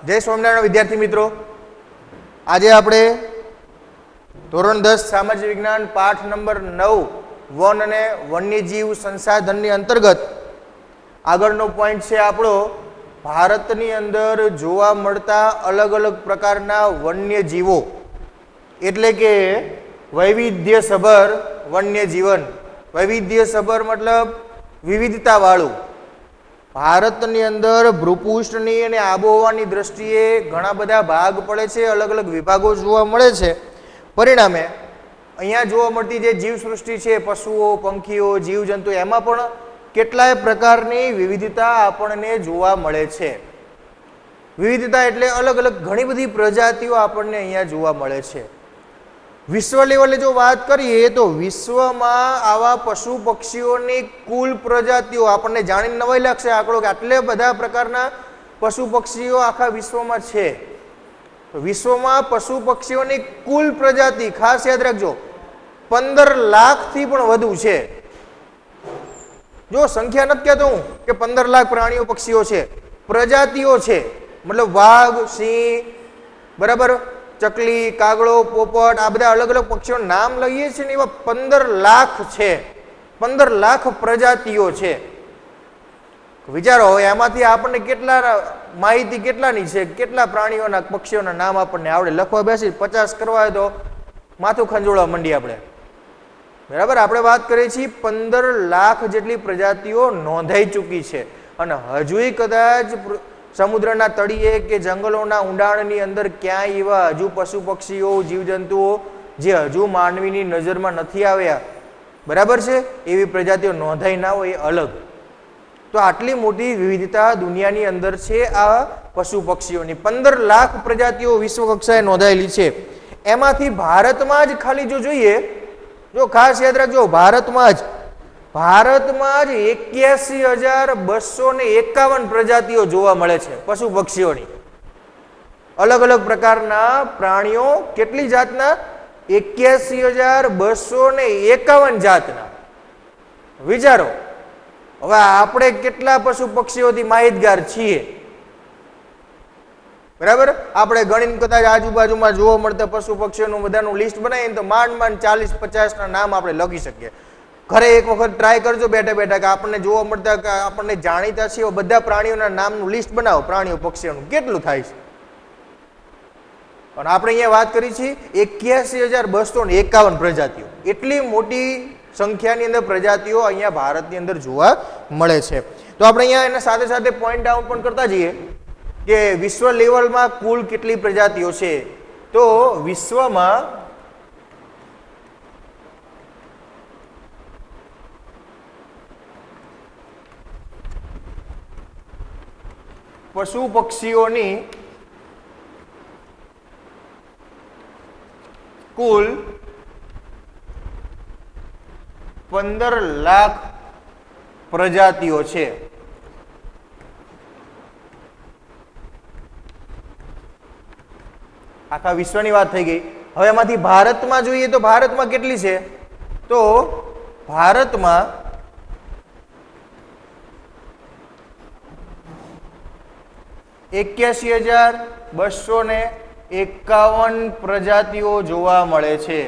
જય સ્વામિનારાયણ વિદ્યાર્થી મિત્રો, આજે આપણે ધોરણ 10 સામાજિક વિજ્ઞાન પાઠ નંબર 9 વન અને વન્યજીવ સંસાધનની અંતર્ગત આગળનો પોઈન્ટ છે આપણો ભારતની અંદર જોવા મળતા અલગ અલગ પ્રકારના વન્યજીવો, એટલે કે વૈવિધ્યસભર વન્યજીવન. વૈવિધ્યસભર મતલબ વિવિધતાવાળું. ભારતની અંદર ભૂપૃષ્ઠની અને આબોહવાની દ્રષ્ટિએ ઘણા બધા ભાગ પડે છે, અલગ અલગ વિભાગો જોવા મળે છે. પરિણામે અહીંયા જોવા મળતી જે જીવસૃષ્ટિ છે, પશુઓ, પંખીઓ, જીવજંતુ, એમાં પણ કેટલાય પ્રકારની વિવિધતા આપણને જોવા મળે છે. વિવિધતા એટલે અલગ અલગ ઘણી બધી પ્રજાતિઓ આપણને અહીંયા જોવા મળે છે. વિશ્વ લેવલે જો વાત કરીએ તો વિશ્વમાં આવા પશુ પક્ષીઓની કુલ પ્રજાતિઓ આપણને જાણીને નવાઈ લાગશે આંકડો કે આટલે બધા પ્રકારના પશુ પક્ષીઓ આખા વિશ્વમાં છે. વિશ્વમાં પશુ પક્ષીઓની કુલ પ્રજાતિ ખાસ યાદ રાખજો 15 લાખથી પણ વધુ છે. જો સંખ્યા નથી કહેતો હું કે 15 લાખ પ્રાણીઓ પક્ષીઓ છે, પ્રજાતિઓ છે. મતલબ વાઘ, સિંહ, બરાબર, ચકલી, કાગડો, પોપટ, આ બધા અલગ અલગ પક્ષીઓના નામ લઈએ છીએ ને એવા 15 લાખ છે. 15 લાખ પ્રજાતિઓ છે. વિચારો હવે એમાંથી આપણને કેટલા માહિતી કેટલાની છે, કેટલા પ્રાણીઓના પક્ષીઓના નામ આપણને આવડે? લખવા બેસી 50 કરવા હોય તો માથું ખંજોળવા માંડીએ આપણે. બરાબર, આપણે વાત કરીએ છીએ 15 લાખ જેટલી પ્રજાતિઓ નોંધાઈ ચૂકી છે અને હજુય કદાચ સમુદ્રના તળિયે કે જંગલોના ઊંડાણની અંદર ક્યાંય એવા હજુ પશુ પક્ષીઓ, જીવજંતુઓ જે હજુ માનવીની નજરમાં નથી આવ્યા, બરાબર છે, એવી પ્રજાતિઓ નોંધાઈ ના હોય એ અલગ. તો આટલી મોટી વિવિધતા દુનિયાની અંદર છે આ પશુ પક્ષીઓની. 15 લાખ પ્રજાતિઓ વિશ્વ કક્ષાએ નોંધાયેલી છે. એમાંથી ભારતમાં જ ખાલી જો જોઈએ, જો ખાસ યાદ રાખજો, ભારતમાં જ 81,251 પ્રજાતિઓ જોવા મળે છે પશુ પક્ષીઓની. અલગ અલગ પ્રકારના પ્રાણીઓ, કેટલી જાતના? 81,251 જાતના. વિચારો હવે આપણે કેટલા પશુ પક્ષીઓથી માહિતગાર છીએ? બરાબર, આપણે ગણીને કદાચ આજુબાજુમાં જોવા મળતા પશુ પક્ષીઓનું બધાનું લિસ્ટ બનાવીને તો માંડ 40-50 ના નામ આપણે લખી શકીએ. ઘરે એક વખત ટ્રાય કરજો બેઠા બેઠા કે આપણને જોવા મળતા કે આપણને જાણીતા છે બધા પ્રાણીઓના નામનું લિસ્ટ બનાવો, પ્રાણીઓ પક્ષીઓનું કેટલું થાય છે. અને આપણે અહીંયા વાત કરી છીએ 81,251 પ્રજાતિઓ. એટલી મોટી સંખ્યાની અંદર પ્રજાતિઓ અહીંયા ભારતની અંદર જોવા મળે છે. તો આપણે અહીંયા એના સાથે સાથે પોઈન્ટ ડાઉન પણ કરતા જઈએ કે વિશ્વ લેવલમાં કુલ કેટલી પ્રજાતિઓ છે. તો વિશ્વમાં પશુ પક્ષીઓની કુલ 15 લાખ પ્રજાતિઓ છે. આખા વિશ્વની વાત થઈ ગઈ. હવે એમાંથી ભારતમાં જોઈએ તો ભારતમાં કેટલી છે? તો ભારતમાં 81,251 પ્રજાતિઓ જોવા મળે છે.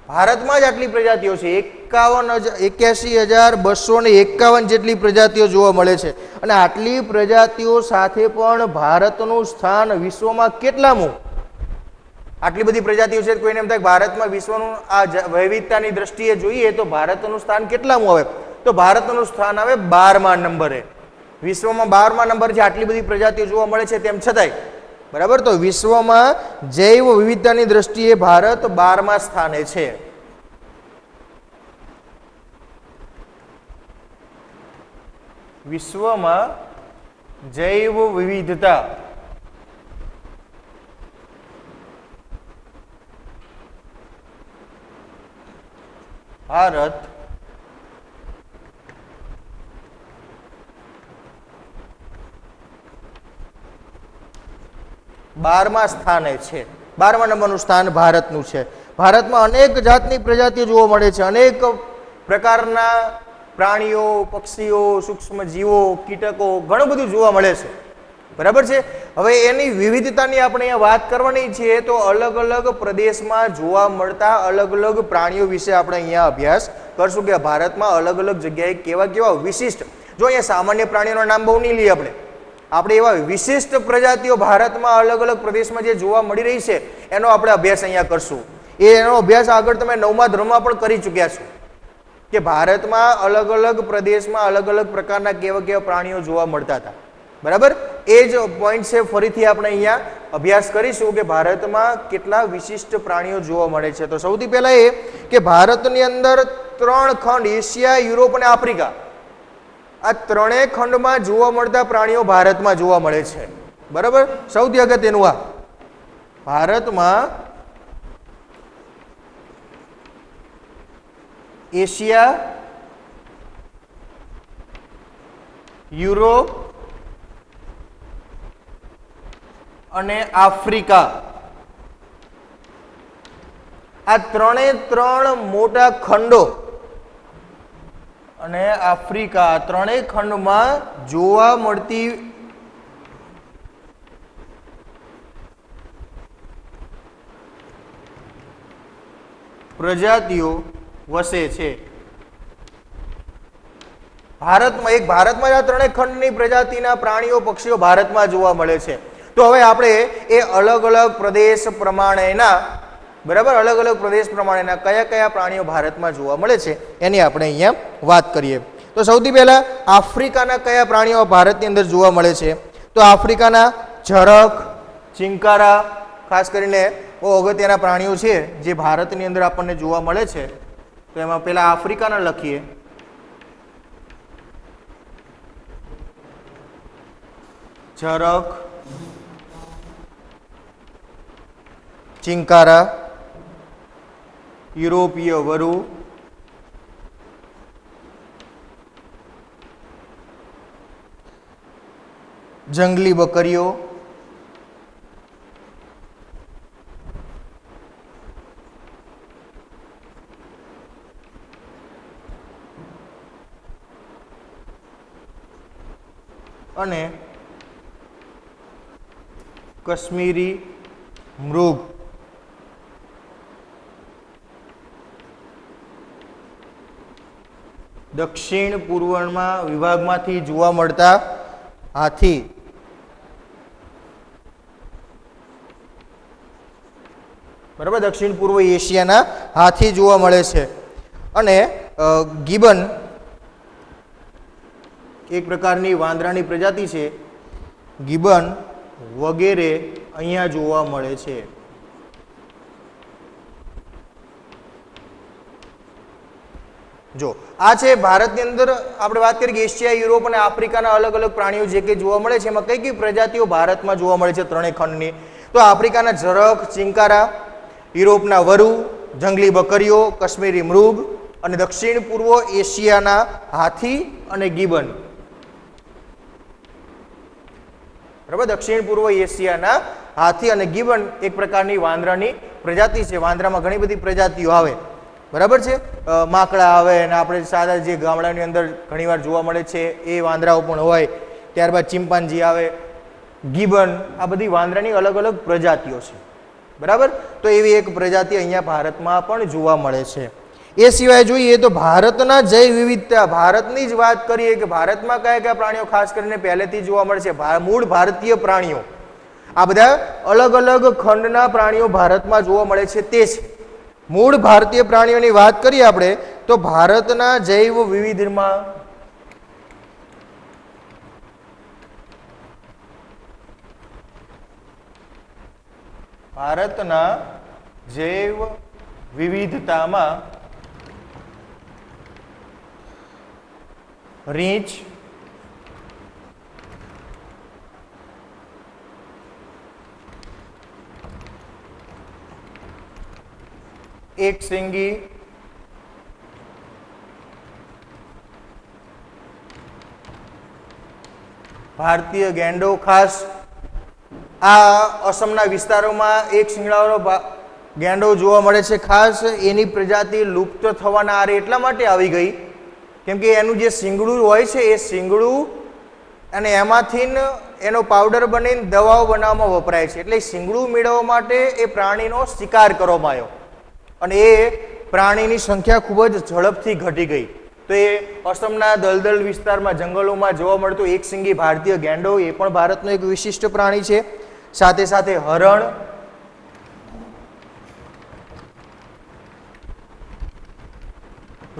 ભારતમાં જ આટલી પ્રજાતિઓ છે. 81,251 જેટલી પ્રજાતિઓ જોવા મળે છે. અને આટલી પ્રજાતિઓ સાથે પણ ભારતનું સ્થાન વિશ્વમાં કેટલામું? આટલી બધી પ્રજાતિઓ છે, કોઈને એમ થાય ભારતમાં વિશ્વનું આ વૈવિધતાની દ્રષ્ટિએ જોઈએ તો ભારતનું સ્થાન કેટલામું આવે? તો ભારતનું સ્થાન આવે 12મા નંબરે. વિશ્વમાં 12મા નંબર છે. આટલી બધી પ્રજાતિઓ જોવા મળે છે તેમ છતાંય, બરાબર, તો વિશ્વમાં જૈવ વિવિધતાની દ્રષ્ટિએ ભારત 12મા સ્થાને છે. વિશ્વમાં જૈવ વિવિધતા ભારત 12મા સ્થાને છે. 12મા નંબરનું સ્થાન ભારતનું છે. ભારતમાં અનેક જાતની પ્રજાતિઓ જોવા મળે છે, અનેક પ્રકારના પ્રાણીઓ, પક્ષીઓ, સૂક્ષ્મ જીવો, કીટકો ઘણું બધું જોવા મળે છે, બરાબર છે। હવે એની વિવિધતાની આપણે અહીંયા વાત કરવાની છે, તો અલગ અલગ પ્રદેશમાં જોવા મળતા અલગ અલગ પ્રાણીઓ વિશે આપણે અહીંયા અભ્યાસ કરશું કે ભારતમાં અલગ અલગ જગ્યાએ કેવા કેવા વિશિષ્ટ, જો અહીંયા સામાન્ય પ્રાણીઓના નામ બહુ નહીં લઈએ આપણે એવા વિશિષ્ટ પ્રજાતિઓ ભારતમાં અલગ અલગ પ્રદેશમાં જે જોવા મળી રહી છે એનો આપણે અભ્યાસ અહીંયા કરશું। એનો અભ્યાસ આગળ તમે 9મા ધોરણમાં પણ કરી ચૂક્યા છો કે ભારતમાં અલગ અલગ પ્રદેશમાં અલગ અલગ પ્રકારના કેવા કેવા પ્રાણીઓ જોવા મળતા હતા, બરાબર। એ જ પોઈન્ટ છે, ફરીથી આપણે અહીંયા અભ્યાસ કરીશું કે ભારતમાં કેટલા વિશિષ્ટ પ્રાણીઓ જોવા મળે છે। તો સૌથી પહેલા એ કે ભારતની અંદર 3 ખંડ, એશિયા, યુરોપ અને આફ્રિકા, આ ત્રણેય ખંડમાં જોવા મળતા પ્રાણીઓ ભારતમાં જોવા મળે છે, બરાબર। સૌથી અગત્યનું આ ભારતમાં એશિયા, યુરોપ અને આફ્રિકા, આ ત્રણ મોટા ખંડો અને આફ્રિકા, ત્રણેય ખંડમાં જોવા મળતી પ્રજાતિઓ વસે છે। ભારતમાં આ ત્રણેય ખંડની પ્રજાતિના પ્રાણીઓ, પક્ષીઓ ભારતમાં જોવા મળે છે। તો હવે આપણે એ અલગ અલગ પ્રદેશ પ્રમાણેના, બરાબર, અલગ અલગ પ્રદેશ પ્રમાણેના કયા કયા પ્રાણીઓ ભારતમાં જોવા મળે છે એની આપણે અહીંયા વાત કરીએ। તો સૌથી પહેલા આફ્રિકાના કયા પ્રાણીઓ ભારતની અંદર જોવા મળે છે? તો આફ્રિકાના ઝરખ, ચિંકારા, ખાસ કરીને બહુ અગત્યના પ્રાણીઓ છે જે ભારતની અંદર આપણને જોવા મળે છે। તો એમાં પહેલા આફ્રિકાના લખીએ, ઝરખ, ચિંકારા, યુરોપીય વરુ, જંગલી બકરીઓ, અને કાશ્મીરી મૃગ। દક્ષિણ પૂર્વમાં વિભાગમાંથી જોવા મળતા હાથી, બરાબર, દક્ષિણ પૂર્વ એશિયાના હાથી જોવા મળે છે। અને ગિબન એક પ્રકારની વાંદરાની પ્રજાતિ છે, ગિબન વગેરે અહીંયા જોવા મળે છે। જો આ છે ભારતની અંદર આપણે વાત કરીએ કે એશિયા, યુરોપ અને આફ્રિકાના અલગ અલગ પ્રાણીઓ જે કે જોવા મળે છે, એમાં કઈ કઈ પ્રજાતિઓ ભારતમાં જોવા મળે છે ત્રણેય ખંડની? તો આફ્રિકાના ઝરખ, ચિંકારા, યુરોપના વરુ, જંગલી બકરીઓ, કાશ્મીરી મૃગ, અને દક્ષિણ પૂર્વ એશિયાના હાથી અને ગિબન, બરાબર। દક્ષિણ પૂર્વ એશિયાના હાથી અને ગિબન એક પ્રકારની વાંદરાની પ્રજાતિ છે। વાંદરામાં ઘણી બધી પ્રજાતિઓ આવે, બરાબર છે, માકડા આવે અને આપણે સાદા જે ગામડાની અંદર ઘણીવાર જોવા મળે છે એ વાંદરાઓ પણ હોય, ત્યારબાદ ચિમ્પાન્જી આવે, ગિબન, આ બધી વાંદરાની અલગ અલગ પ્રજાતિઓ છે, બરાબર। તો એવી એક પ્રજાતિ અહીંયા ભારતમાં પણ જોવા મળે છે। એ સિવાય જોઈએ તો ભારતના જૈવ વિવિધતા, ભારતની જ વાત કરીએ કે ભારતમાં કયા કયા પ્રાણીઓ ખાસ કરીને પહેલેથી જોવા મળે છે, મૂળ ભારતીય પ્રાણીઓ, આ બધા અલગ અલગ ખંડના પ્રાણીઓ ભારતમાં જોવા મળે છે। તે છે મૂળ ભારતીય પ્રાણીઓની વાત કરીએ આપણે તો ભારતના જૈવ વિવિધમાં જૈવ વિવિધતામાં રીંછ, એક શીંગી, ભારતીય ગેંડો, ખાસ આ અસમના વિસ્તારોમાં એક શિંગડાવાળો ગેંડો જોવા મળે છે. ખાસ એની પ્રજાતિ લુપ્ત થવાના આરે એટલા માટે આવી ગઈ કેમ કે એનું જે શીંગડું હોય છે એ શીંગડું અને એમાંથી એનો પાવડર બનીને દવાઓ બનાવવામાં વપરાય છે. એટલે શીંગડું મેળવવા માટે એ પ્રાણીનો શિકાર કરવામાં આવ્યો અને એ પ્રાણીની સંખ્યા ખૂબ જ ઝડપથી ઘટી ગઈ. તો એ અસમના દલદલ વિસ્તારમાં જંગલોમાં જોવા મળતું એક શીંગી ભારતીય ગેંડો એ પણ ભારતનું એક વિશિષ્ટ પ્રાણી છે. સાથે સાથે હરણ,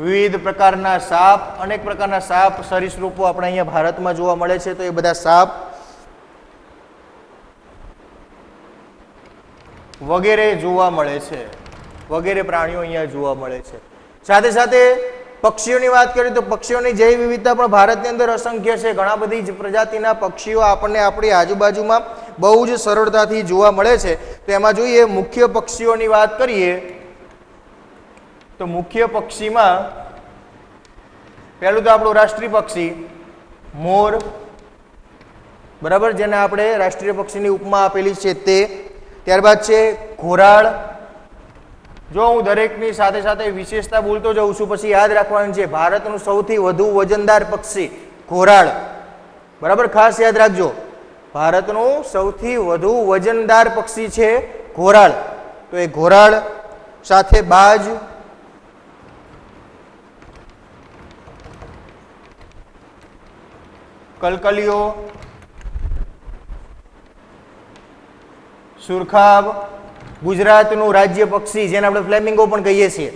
વિવિધ પ્રકારના સાપ, અનેક પ્રકારના સાપ સરીસૃપો આપણે અહીંયા ભારતમાં જોવા મળે છે. તો એ બધા સાપ વગેરે જોવા મળે છે. વગેરે પ્રાણીઓ અહીંયા જોવા મળે છે. સાથે સાથે પક્ષીઓની વાત કરીએ તો પક્ષીઓની જૈવ વિવિધતા પણ ભારતની અંદર અસંખ્ય છે. ઘણા બધી જ પ્રજાતિના પક્ષીઓ આપણને આપણી આજુબાજુમાં બહુ જ સરળતાથી જોવા મળે છે. તો એમાં જોઈએ મુખ્ય પક્ષીઓની વાત કરીએ તો મુખ્ય પક્ષીમાં પહેલું તો આપણું રાષ્ટ્રીય પક્ષી મોર, બરાબર, જેને આપણે રાષ્ટ્રીય પક્ષીની ઉપમા આપેલી છે તે. ત્યારબાદ છે ઘોરાડ. જો હું દરેકની સાથે સાથે વિશેષતા બોલતો જાઉં છું પછી યાદ રાખવાનું છે. ભારતનું સૌથી વધુ વજનદાર પક્ષી ઘોરાડ, બરાબર, ખાસ યાદ રાખજો. ભારતનું સૌથી વધુ વજનદાર પક્ષી છે ઘોરાડ. તો એ ઘોરાડ સાથે બાજ, કલકલિયો, સુરખાબ, ગુજરાતનું રાજ્ય પક્ષી જેને આપણે ફ્લેમિંગો પણ કહીએ છીએ,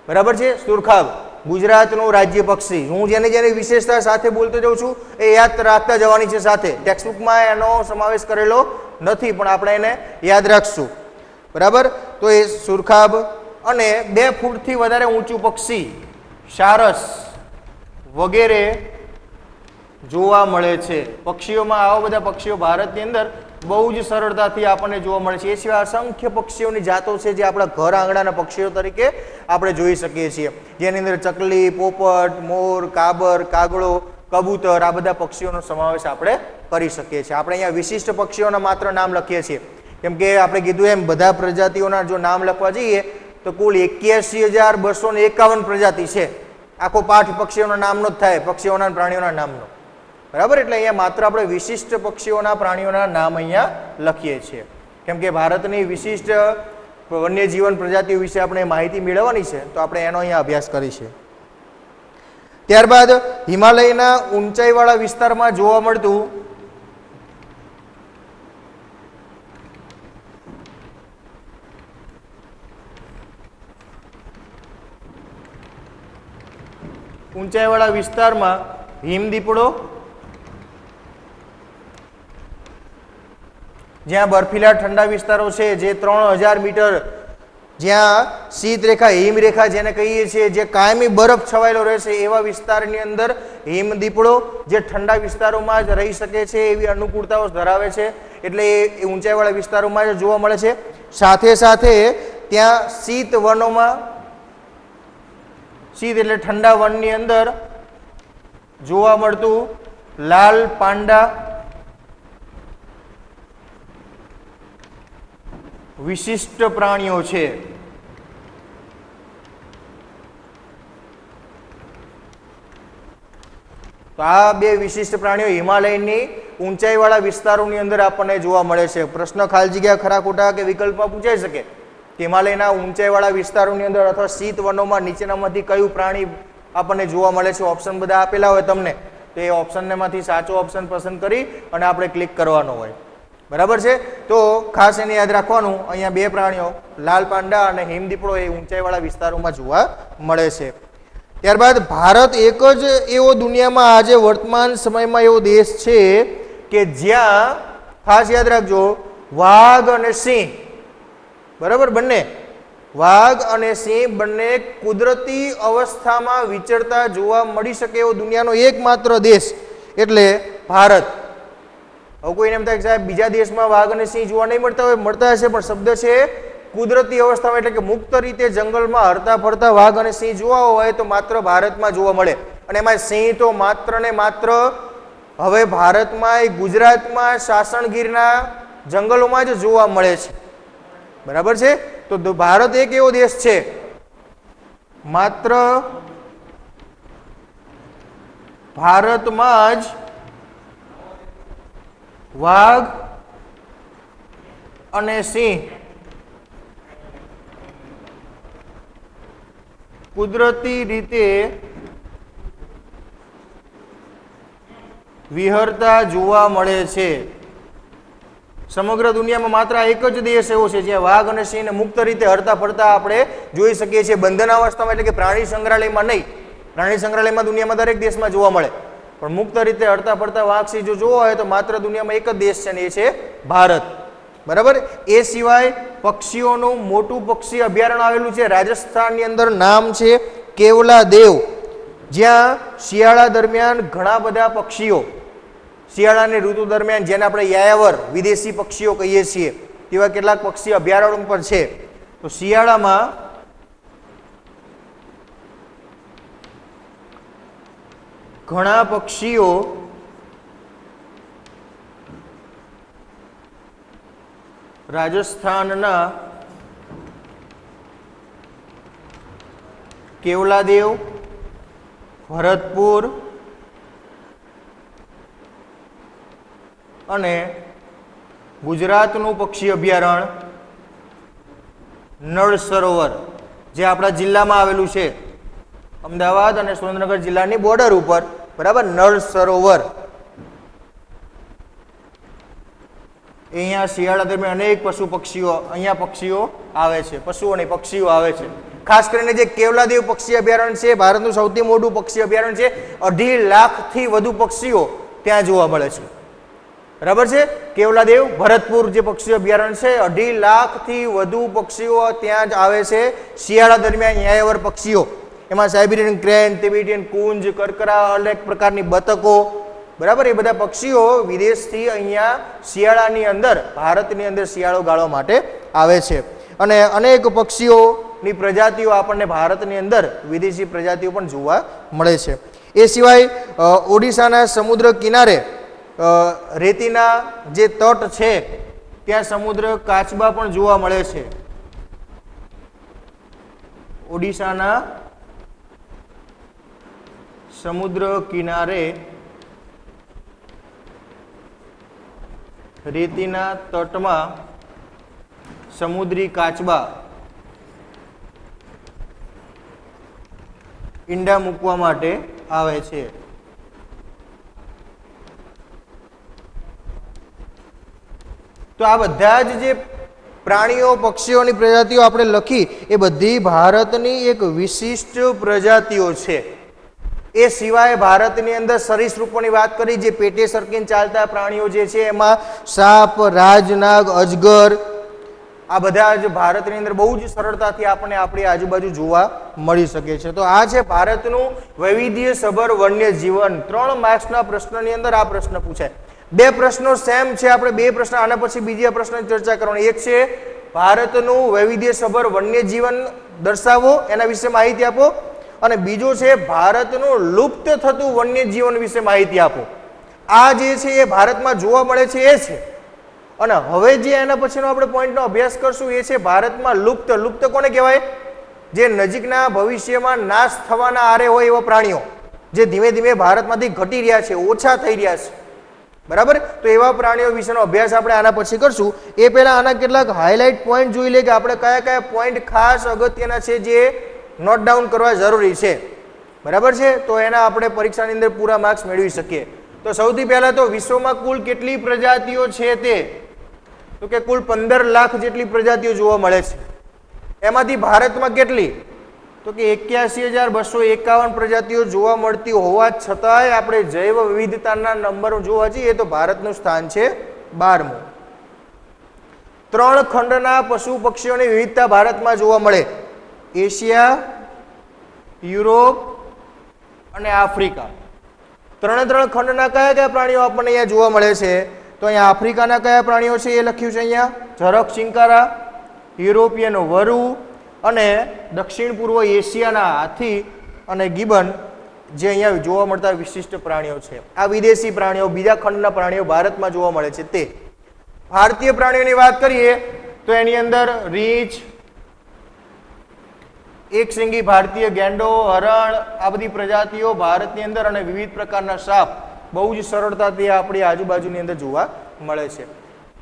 બરાબર છે. સુરખાબ ગુજરાતનું રાજ્ય પક્ષી. હું જેની વિશેષતા સાથે બોલતો જાઉં છું એ યાદ રાખતા જવાની છે. સાથે ટેક્સ્ટબુકમાં એનો સમાવેશ કરેલો નથી પણ આપણે એને યાદ રાખશું, બરાબર. તો એ સુરખાબ અને 2 ફૂટથી વધારે ઊંચું પક્ષી સારસ વગેરે જોવા મળે છે. પક્ષીઓમાં આવા બધા પક્ષીઓ ભારતની અંદર બહુ જ સરળતાથી આપણને જોવા મળે છે. એ સિવાય અસંખ્ય પક્ષીઓની જાતો છે જે આપણા ઘર આંગણાના પક્ષીઓ તરીકે આપણે જોઈ શકીએ છીએ, જેની અંદર ચકલી, પોપટ, મોર, કાબર, કાગડો, કબૂતર આ બધા પક્ષીઓનો સમાવેશ આપણે કરી શકીએ છીએ. આપણે અહીંયા વિશિષ્ટ પક્ષીઓના માત્ર નામ લખીએ છીએ કેમ કે આપણે કીધું એમ બધા પ્રજાતિઓના જો નામ લખવા જઈએ તો કુલ 81,251 પ્રજાતિ છે. આખો પાઠ પક્ષીઓના નામનો જ થાય, પક્ષીઓના પ્રાણીઓના નામનો, બરાબર. એટલે અહીંયા માત્ર આપણે વિશિષ્ટ પક્ષીઓના પ્રાણીઓના નામ અહીંયા લખીએ છીએ કેમ કે ભારતની વિશિષ્ટ વન્યજીવન પ્રજાતિઓ વિશે આપણે માહિતી મેળવવાની છે તો આપણે એનો અહીંયા અભ્યાસ કરીશું. ત્યારબાદ હિમાલયના ઊંચાઈવાળા વિસ્તારમાં જોવા મળતું ઊંચાઈવાળા વિસ્તારમાં હિમદીપડો, જ્યાં બર્ફીલા ઠંડા વિસ્તારો છે જે 3000 મીટર, જ્યાં શીત રેખા, હિમરેખા જેને કહીએ છીએ, જે કાયમી બરફ છવાયેલો રહે છે એવા વિસ્તારની અંદર હિમદીપડો જે ઠંડા વિસ્તારોમાં જ રહી શકે છે એવી અનુકૂળતાઓ ધરાવે છે એટલે એ ઊંચાઈવાળા વિસ્તારોમાં જ જોવા મળે છે. સાથે સાથે ત્યાં શીત વનોમાં, શીત એટલે ઠંડા વનની અંદર જોવા મળતું લાલ પાંડા વિશિષ્ટ પ્રાણીઓ છે. તો આ 2 વિશિષ્ટ પ્રાણીઓ હિમાલયની ઊંચાઈવાળા વિસ્તારોની અંદર આપણને જોવા મળે છે. પ્રશ્ન ખાલી જગ્યા ખરા ખોટા કે વિકલ્પમાં પૂછાઈ શકે. હિમાલયના ઊંચાઈવાળા વિસ્તારોની અંદર અથવા શીત વનોમાં નીચેનામાંથી કયું પ્રાણી આપણને જોવા મળે છે? ઓપ્શન બધા આપેલા હોય તમને તો એ ઓપ્શનમાંથી સાચો ઓપ્શન પસંદ કરી અને આપણે ક્લિક કરવાનો હોય, બરાબર છે. તો ખાસ એને યાદ રાખવાનું, અહીંયા 2 પ્રાણીઓ લાલ પાંડા અને હિમદીપડો એ ઊંચાઈવાળા વિસ્તારોમાં જોવા મળે છે. ત્યારબાદ ભારત એક જ એવો દુનિયામાં આજે વર્તમાન સમયમાં એવો દેશ છે કે જ્યાં ખાસ યાદ રાખજો વાઘ અને સિંહ, બરાબર, બંને વાઘ અને સિંહ બંને કુદરતી અવસ્થામાં વિચરતા જોવા મળી શકે એવો દુનિયાનો એકમાત્ર દેશ એટલે ભારત. હવે કોઈને એમ થાય કે સાહેબ બીજા દેશમાં વાઘ અને સિંહ જોવા નહીં મળતા હોય, મળતા હશે પણ શબ્દ છે કુદરતી અવસ્થામાં એટલે કે મુક્ત રીતે જંગલમાં હરતા ફરતા વાઘ અને સિંહ જોવા હોય તો માત્ર ભારતમાં જોવા મળે. અને એમાં સિંહ તો માત્ર ને માત્ર હવે ભારતમાં ગુજરાતમાં સાસણગીરના જંગલોમાં જ જોવા મળે છે, બરાબર છે. તો ભારત એક એવો દેશ છે માત્ર ભારતમાં જ વાઘ અને સિંહ કુદરતી રીતે વિહરતા જોવા મળે છે. સમગ્ર દુનિયામાં માત્ર એક જ દેશ એવો છે જ્યાં વાઘ અને સિંહને મુક્ત રીતે હરતા ફરતા આપણે જોઈ શકીએ છીએ. બંધન અવસ્થામાં એટલે કે પ્રાણી સંગ્રહાલયમાં નહીં. પ્રાણી સંગ્રહાલયમાં દુનિયામાં દરેક દેશમાં જોવા મળે, પણ મુક્ત રીતે હરતા ફરતા વાઘ સિંહ જો જોવા હોય તો માત્ર દુનિયામાં એક જ દેશ છે, ને એ છે ભારત. બરાબર. એ સિવાય પક્ષીઓનું મોટું પક્ષી અભયારણ્ય આવેલું છે રાજસ્થાનની અંદર, નામ છે કેવલા દેવ, જ્યાં શિયાળા દરમિયાન ઘણા બધા પક્ષીઓ, શિયાળાની ઋતુ દરમિયાન જેને આપણે યાયાવર વિદેશી પક્ષીઓ કહીએ છીએ તેવા કેટલાક પક્ષી અભયારણ્ય પણ છે. તો શિયાળામાં ઘણા પક્ષીઓ રાજસ્થાનના કેવલાદેવ, ભરતપુર અને ગુજરાતનું પક્ષી અભયારણ્ય નળ સરોવર, જે આપણા જિલ્લામાં આવેલું છે, અમદાવાદ અને સુરેન્દ્રનગર જિલ્લાની બોર્ડર ઉપર. બરાબર. નળ સરોવર અહીંયા શિયાળા દરમિયાન અનેક પશુ પક્ષીઓ અહીંયા પક્ષીઓ આવે છે, પશુઓ નહીં પક્ષીઓ આવે છે. ખાસ કરીને જે કેવલાદેવ પક્ષી અભયારણ્ય છે ભારતનું સૌથી મોટું પક્ષી અભયારણ્ય છે. 2.5 લાખથી વધુ પક્ષીઓ ત્યાં જોવા મળે છે. બરાબર છે. કેવલાદેવ ભરતપુર જે પક્ષી અભયારણ્ય છે, 2.5 લાખથી વધુ પક્ષીઓ ત્યાં જ આવે છે શિયાળા દરમિયાન. યાયાવર પક્ષીઓ, એમાં સાઇબેરિયન ક્રેન, તિબેટિયન કુંજ, કરકરા, અનેક પ્રકારની બતકો, બરાબર, એ બધા પક્ષીઓ વિદેશથી અહીંયા શિયાળાની અંદર ભારતની અંદર શિયાળો ગાળવા માટે આવે છે. અને અનેક પક્ષીઓની પ્રજાતિઓ આપણને ભારતની અંદર વિદેશી પ્રજાતિઓ પણ જોવા મળે છે. એ સિવાય ઓડિશાના સમુદ્ર કિનારે રેતીના જે તટ છે ત્યાં સમુદ્ર કાચબા પણ જોવા મળે છે. ઓડિશાના સમુદ્ર કિનારે રેતીના તટમાં સમુદ્રી કાચબા ઈંડા મૂકવા માટે આવે છે. તો આ બધા જ જે પ્રાણીઓ પક્ષીઓની પ્રજાતિઓ આપણે લખી એ બધી ભારતની એક વિશિષ્ટ પ્રજાતિઓ છે. એ સિવાય ભારતની અંદર સરીસૃપોની વાત કરી, જે પેટે સરકીને ચાલતા પ્રાણીઓ જે છે, એમાં સાપ, રાજનાગ, અજગર, આ બધા જ ભારતની અંદર બહુ જ સરળતાથી આપણને આપણી આજુબાજુ જોવા મળી શકે છે. તો આ છે ભારતનું વૈવિધ્યસભર વન્ય જીવન. 3 માર્ક્સના પ્રશ્નની અંદર આ પ્રશ્ન પૂછાય. 2 પ્રશ્નો સેમ છે. આપણે 2 પ્રશ્ન આના પછી બીજા પ્રશ્નની ચર્ચા કરવાની. એક છે ભારતનું વૈવિધ્યસભર વન્ય જીવન દર્શાવો, એના વિશે માહિતી આપો, અને બીજો છે ભારતનું લુપ્ત થતું વન્ય જીવન વિશે માહિતી આપો. આ જે છે એ ભારતમાં જોવા મળે છે એ છે. અને હવે જે એના પછીનો આપણે પોઈન્ટનો અભ્યાસ કરશું એ છે ભારતમાં લુપ્ત. લુપ્ત કોને કહેવાય? જે નજીકના ભવિષ્યમાં નાશ થવાના આરે હોય એવા પ્રાણીઓ, જે ધીમે ધીમે ભારતમાંથી ઘટી રહ્યા છે, ઓછા થઈ રહ્યા છે. બરાબર. તો એવા પ્રાણીઓ વિશેનો અભ્યાસ આપણે આના પછી કરશું. એ પહેલા આના કેટલાક હાઇલાઇટ પોઈન્ટ જોઈ લે કે આપણે કયા કયા પોઈન્ટ ખાસ અગત્યના છે જે નોટ ડાઉન કરવા જરૂરી છે. બરાબર છે. તો એના આપણે પરીક્ષાની અંદર પૂરા માર્ક્સ મેળવી શકીએ. તો સૌથી પહેલા તો વિશ્વમાં કુલ કેટલી પ્રજાતિઓ છે તે, તો કે કુલ 15 લાખ જેટલી પ્રજાતિઓ જોવા મળે છે. એમાંથી ભારતમાં કેટલી, તો કે 81,251 પ્રજાતિઓ જોવા મળતી હોવા છતાંય આપણે જૈવ વિવિધતાના નંબર જોવા જઈએ તો ભારતનું સ્થાન છે 12મું. 3 ખંડના પશુ પક્ષીઓની વિવિધતા ભારતમાં જોવા મળે: એશિયા, યુરોપ અને આફ્રિકા. 3 ખંડના કયા કયા પ્રાણીઓ આપણને અહીંયા જોવા મળે છે? તો અહીંયા આફ્રિકાના કયા પ્રાણીઓ છે એ લખ્યું છે અહીંયા: ઝરખ ચિંકારા, યુરોપિયન વરુ અને દક્ષિણ પૂર્વ એશિયાના હાથી અને ગિબન, જે અહીંયા જોવા મળતા વિશિષ્ટ પ્રાણીઓ છે. આ વિદેશી પ્રાણીઓ, બીજા ખંડના પ્રાણીઓ ભારતમાં જોવા મળે છે તે. ભારતીય પ્રાણીઓની વાત કરીએ તો એની અંદર રીંછ, એક શિંગી ભારતીય ગેંડો, હરણ, આ બધી પ્રજાતિઓ ભારતની અંદર અને વિવિધ પ્રકારના સાપ બહુ જ સરળતાથી આપણી આજુબાજુની અંદર જોવા મળે છે.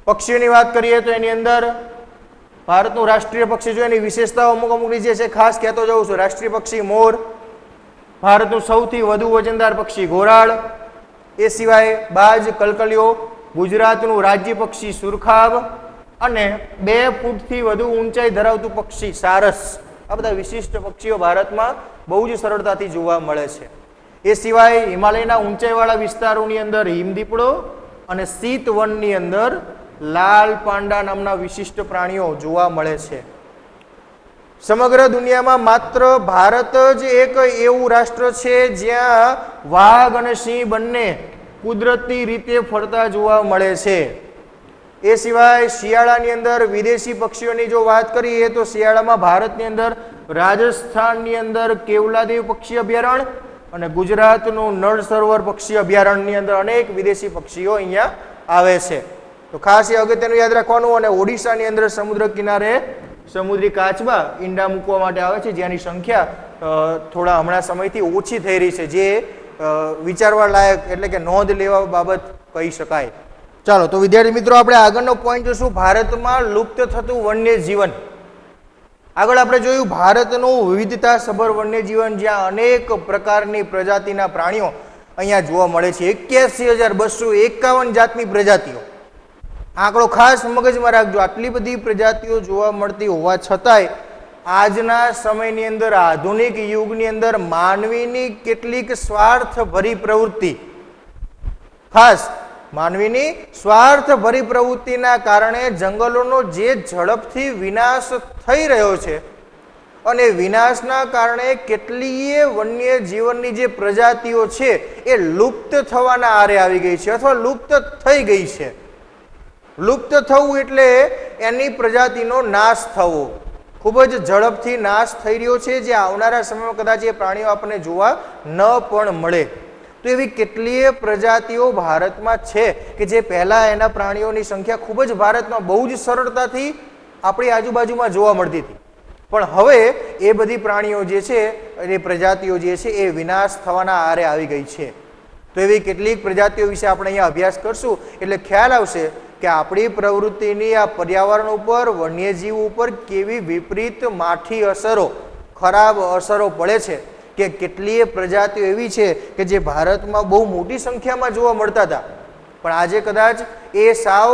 પક્ષીઓની વાત કરીએ તો એની અંદર ભારતનું રાષ્ટ્રીય પક્ષી જો એની વિશેષતાઓ અમુકની જે છે ખાસ કહેતો જાઉં છું. રાષ્ટ્રીય પક્ષી મોર, ભારતનું સૌથી વધુ વજનદાર પક્ષી ઘોરાડ, એ સિવાય બાજ, કલકલિયો, ગુજરાતનું રાજ્ય પક્ષી સુરખાબ અને 2 ફૂટથી વધુ ઊંચાઈ ધરાવતું પક્ષી સારસ. આ બધા વિશિષ્ટ પક્ષીઓ ભારતમાં બહુ જ સરળતાથી જોવા મળે છે. એ સિવાય હિમાલયના ઊંચાઈવાળા વિસ્તારોની અંદર હિમદીપડો અને શીત વનની અંદર લાલ પાંડા નામના વિશિષ્ટ પ્રાણીઓ જોવા મળે છે. સમગ્ર દુનિયામાં માત્ર ભારત જ એક એવું રાષ્ટ્ર છે જ્યાં વાઘ અને સિંહ બંને કુદરતી રીતે ફરતા જોવા મળે છે. એ સિવાય શિયાળાની અંદર વિદેશી પક્ષીઓની જો વાત કરીએ તો શિયાળામાં ભારતની અંદર રાજસ્થાનની અંદર કેવલાદેવ પક્ષી અભયારણ્ય અને ગુજરાતનું નળ સરોવર પક્ષી અભયારણ્યની અંદર અનેક વિદેશી પક્ષીઓ અહીંયા આવે છે. તો ખાસ એ અગત્યનું યાદ રાખવાનું. અને ઓડિશાની અંદર સમુદ્ર કિનારે સમુદ્રી કાચબા ઈંડા મૂકવા માટે આવે છે, જેની સંખ્યા થોડા હમણાં સમયથી ઓછી થઈ રહી છે, જે વિચારવા લાયક એટલે કે નોંધ લેવા બાબત કહી શકાય. ચાલો તો વિદ્યાર્થી મિત્રો આપણે આગળનો પોઈન્ટ જોશું, ભારતમાં લુપ્ત થતું વન્ય જીવન. આગળ આપણે જોયું ભારતનું વિવિધતા સભર વન્ય જીવન, જ્યાં અનેક પ્રકારની પ્રજાતિના પ્રાણીઓ અહીંયા જોવા મળે છે. 81,251 જાતની પ્રજાતિઓ. આંકડો ખાસ મગજમાં રાખજો. આટલી બધી પ્રજાતિઓ જોવા મળતી હોવા છતાંય આજના સમયની અંદર આધુનિક યુગની અંદર માનવીની કેટલીક સ્વાર્થભરી પ્રવૃત્તિ, ખાસ માનવીની સ્વાર્થભરી પ્રવૃત્તિના કારણે જંગલોનો જે ઝડપથી વિનાશ થઈ રહ્યો છે અને વિનાશના કારણે કેટલીય વન્ય જીવનની જે પ્રજાતિઓ છે એ લુપ્ત થવાના આરે આવી ગઈ છે અથવા લુપ્ત થઈ ગઈ છે. લુપ્ત થવું એટલે એની પ્રજાતિનો નાશ થવો. ખૂબ જ ઝડપથી નાશ થઈ રહ્યો છે, જે આવનારા સમયમાં કદાચ એ પ્રાણીઓ આપણને જોવા ન પણ મળે. તો એવી કેટલીય પ્રજાતિઓ ભારતમાં છે કે જે પહેલા એના પ્રાણીઓની સંખ્યા ખૂબ જ ભારતમાં બહુ જ સરળતાથી આપણી આજુબાજુમાં જોવા મળતી હતી, પણ હવે એ બધી પ્રાણીઓ જે છે એ પ્રજાતિઓ જે છે એ વિનાશ થવાના આરે આવી ગઈ છે. તો એવી કેટલીક પ્રજાતિઓ વિશે આપણે અહીંયા અભ્યાસ કરશું એટલે ખ્યાલ આવશે કે આપણી પ્રવૃત્તિની આ પર્યાવરણ ઉપર, વન્યજીવ ઉપર કેવી વિપરીત માઠી અસરો, ખરાબ અસરો પડે છે, કે કેટલીય પ્રજાતિઓ એવી છે કે જે ભારતમાં બહુ મોટી સંખ્યામાં જોવા મળતા હતા પણ આજે કદાચ એ સાવ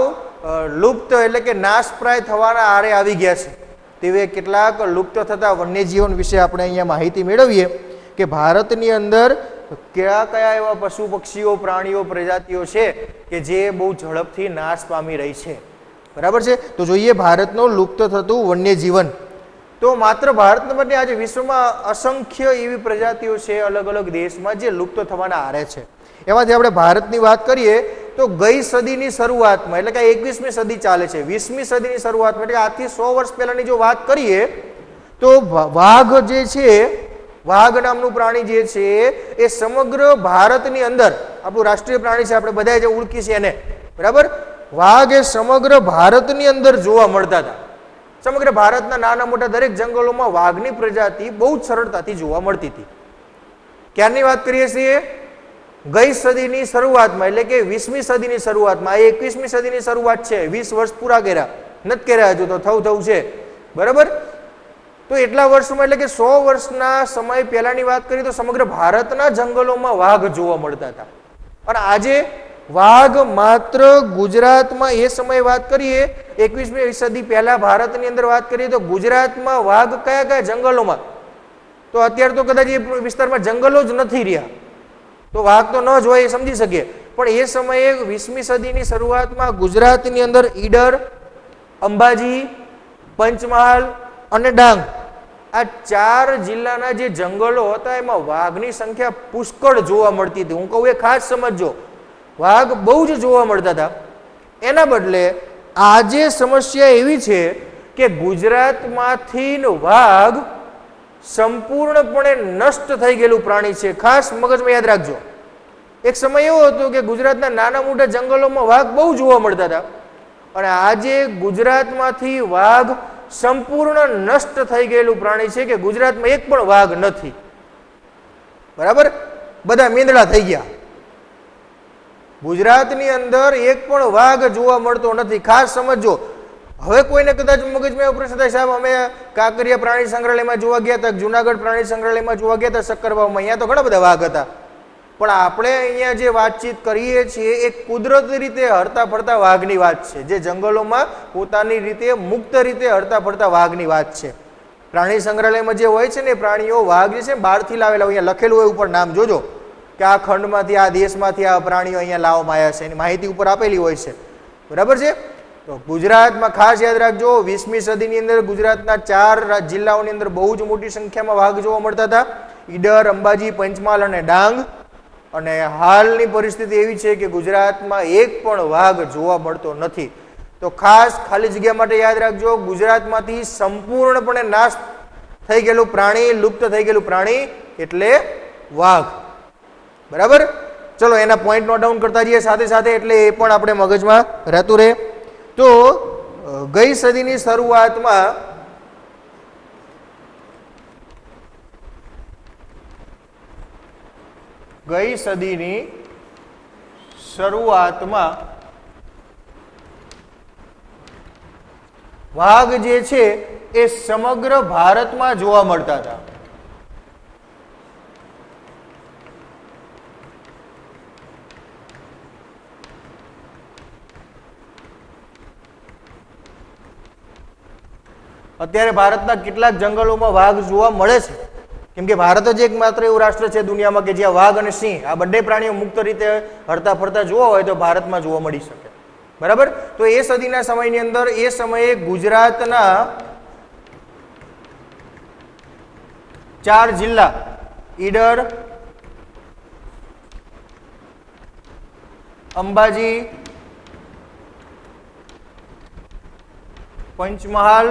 લુપ્ત એટલે કે નાશપ્રાય થવાના આરે આવી ગયા છે. તેવે કેટલાક લુપ્ત થતા વન્યજીવન વિશે આપણે અહીંયા માહિતી મેળવીએ કે ભારતની અંદર કયા કયા એવા પશુ પક્ષીઓ, પ્રાણીઓ, પ્રજાતિઓ છે કે જે બહુ ઝડપથી નાશ પામી રહી છે. બરાબર છે. તો જોઈએ ભારતનું લુપ્ત થતું વન્યજીવન. તો માત્ર ભારતના માટે આજે વિશ્વમાં અસંખ્ય એવી પ્રજાતિઓ છે અલગ અલગ દેશમાં જે લુપ્ત થવાના આરે છે. એમાંથી આપણે ભારતની વાત કરીએ તો ગઈ સદીની શરૂઆતમાં એટલે કે 21મી સદી ચાલે છે, 20મી સદીની શરૂઆતમાં એટલે કે આજથી 100 વર્ષ પહેલાની જો વાત કરીએ તો વાઘ જે છે, વાઘ નામનું પ્રાણી જે છે એ સમગ્ર ભારતની અંદર આપણું રાષ્ટ્રીય પ્રાણી છે, આપણે બધા જે ઓળખી છે એને, બરાબર. વાઘ એ સમગ્ર ભારતની અંદર જોવા મળતા હતા. સમગ્ર ભારતના નાના મોટા દરેક જંગલોમાં વાઘની પ્રજાતિ બહુ જ સરળતાથી જોવા મળતી હતી. ક્યારની વાત કરીએ છીએ? ગઈ સદીની શરૂઆતમાં એટલે કે 20મી સદીની શરૂઆતમાં. આ 21મી સદીની શરૂઆત છે, 20 વર્ષ પૂરા કર્યા નથી કર્યા હજુ, તો થવું છે, બરાબર. તો એટલા વર્ષોમાં એટલે કે 100 વર્ષના સમય પહેલાની વાત કરીએ તો સમગ્ર ભારતના જંગલોમાં વાઘ જોવા મળતા હતા. અને આજે વાઘ માત્ર ગુજરાતમાં, એ સમયે વાત કરીએ 21મી સદી પહેલા ભારતની અંદર વાત કરીએ તો ગુજરાતમાં વાઘ કયા કયા જંગલોમાં, તો અત્યારે તો કદાચ એ વિસ્તારમાં જંગલો જ નથી રહ્યા, તો વાઘ તો ન જ હોય એ સમજી શકીએ. પણ એ સમયે 20મી સદીની શરૂઆતમાં ગુજરાતની અંદર ઈડર, અંબાજી, પંચમહાલ અને ડાંગ, આ 4 જિલ્લાના જે જંગલો હતા એમાં વાઘની સંખ્યા પુષ્કળ જોવા મળતી હતી. હું કહું એ ખાસ સમજજો, વાઘ બહુ જ જોવા મળતા હતા. એના બદલે આજે સમસ્યા એવી છે કે ગુજરાતમાંથી વાઘ સંપૂર્ણપણે નષ્ટ થઈ ગયેલું પ્રાણી છે. ખાસ મગજમાં યાદ રાખજો. એક સમય એવો હતો કે ગુજરાતના નાના મોટા જંગલોમાં વાઘ બહુ જોવા મળતા હતા અને આજે ગુજરાતમાંથી વાઘ સંપૂર્ણ નષ્ટ થઈ ગયેલું પ્રાણી છે કે ગુજરાતમાં એક પણ વાઘ નથી. બરાબર, બધા મીંદડા થઈ ગયા. ગુજરાતની અંદર એક પણ વાઘ જોવા મળતો નથી. ખાસ સમજો. હવે કોઈને કદાચ મગજમાં એવો પ્રશ્ન થાય, સાહેબ અમે કાંકરિયા પ્રાણી સંગ્રહાલયમાં જોવા ગયા હતા, જુનાગઢ પ્રાણી સંગ્રહાલયમાં જોવા ગયા હતા, સક્કરબાવમાં, અહીંયા તો ઘણા બધા વાઘ હતા. પણ આપણે અહીંયા જે વાતચીત કરીએ છીએ એ કુદરતી રીતે હરતા ફરતા વાઘની વાત છે, જે જંગલોમાં પોતાની રીતે મુક્ત રીતે હરતા ફરતા વાઘની વાત છે. પ્રાણી સંગ્રહાલયમાં જે હોય છે ને પ્રાણીઓ, વાઘ જે છે બહારથી લાવેલા, અહીંયા લખેલું હોય ઉપર નામ જોજો કે આ ખંડમાંથી, આ દેશમાંથી આ પ્રાણીઓ અહીંયા લાવવામાં આવ્યા છે, એની માહિતી ઉપર આપેલી હોય છે. બરાબર છે. તો ગુજરાતમાં ખાસ યાદ રાખજો, 20મી સદીની અંદર ગુજરાતના 4 જિલ્લાઓની અંદર બહુ જ મોટી સંખ્યામાં વાઘ જોવા મળતા હતા: ઈડર, અંબાજી, પંચમહાલ અને ડાંગ. અને હાલની પરિસ્થિતિ એવી છે કે ગુજરાતમાં એક પણ વાઘ જોવા મળતો નથી. તો ખાસ ખાલી જગ્યા માટે યાદ રાખજો, ગુજરાતમાંથી સંપૂર્ણપણે નાશ થઈ ગયેલું પ્રાણી, લુપ્ત થઈ ગયેલું પ્રાણી એટલે વાઘ. બરાબર, ચલો એના પોઈન્ટ નોટ ડાઉન કરતા જઈએ સાથે સાથે, એટલે એ પણ આપણે મગજમાં રહેતું રહે. તો ગઈ સદીની શરૂઆતમાં વાઘ જે છે એ સમગ્ર ભારતમાં જોવા મળતા હતા. અત્યારે ભારતના કેટલાક જંગલોમાં વાઘ જોવા મળે છે, કેમ કે ભારત જ એકમાત્ર એવું રાષ્ટ્ર છે દુનિયામાં કે જ્યાં વાઘ અને સિંહ આ બંને પ્રાણીઓ મુક્ત રીતે હરતા ફરતા જોવા હોય તો ભારતમાં જોવા મળી શકે. બરાબર. તો એ સદીના સમયની અંદર એ સમયે ગુજરાતના 4 જિલ્લા ઈડર, અંબાજી, પંચમહાલ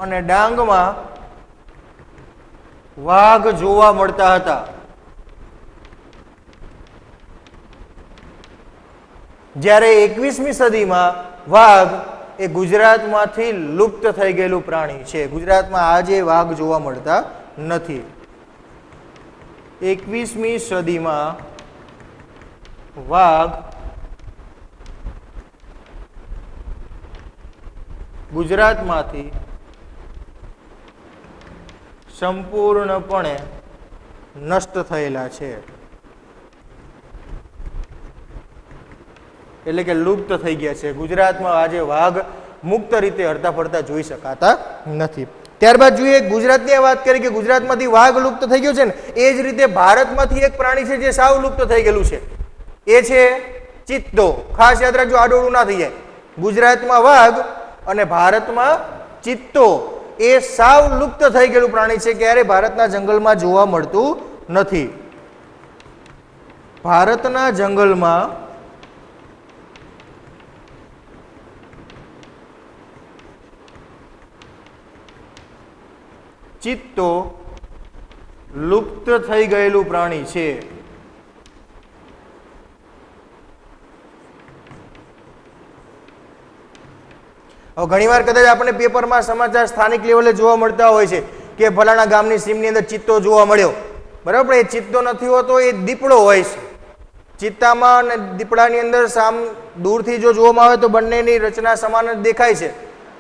અને ડાંગમાં વાઘ જોવા મળતા હતા. જ્યારે 21મી સદીમાં વાઘ એ ગુજરાતમાંથી લુપ્ત થઈ ગયેલું પ્રાણી છે. ગુજરાતમાં આજે વાઘ જોવા મળતા નથી. 21મી સદીમાં વાઘ ગુજરાતમાંથી સંપૂર્ણપણે નષ્ટ થયેલા છે, એટલે કે લુપ્ત થઈ ગયા છે. ગુજરાતમાં આજે વાઘ મુક્ત રીતે હરતા ફરતા જોઈ શકાતા નથી. ત્યારબાદ જોઈએ, ગુજરાતની વાત કરી કે ગુજરાતમાંથી વાઘ લુપ્ત થઈ ગયો છે ને, એ જ રીતે ભારતમાંથી એક પ્રાણી છે જે સાવ લુપ્ત થઈ ગયેલું છે, એ છે ચિત્તો. ખાસ યાદ રાખજો, આડોળું ના થઈ જાય. ગુજરાતમાં વાઘ અને ભારતમાં ચિત્તો એ સાવ લુપ્ત થઈ ગયેલું પ્રાણી છે, ક્યારે ભારતના જંગલમાં જોવા મળતું નથી. ભારતના જંગલમાં ચિત્તો લુપ્ત થઈ ગયેલું પ્રાણી છે. હવે ઘણીવાર કદાચ આપણે પેપરમાં સમાચાર સ્થાનિક લેવલે જોવા મળતા હોય છે કે ફલાણા ગામની સીમની અંદર ચિત્તો જોવા મળ્યો. બરાબર, એ ચિત્તો નથી હોતો, એ દીપડો હોય છે. ચિત્તામાં અને દીપડાની અંદર દૂરથી જો જોવામાં આવે તો બંનેની રચના સમાન જ દેખાય છે,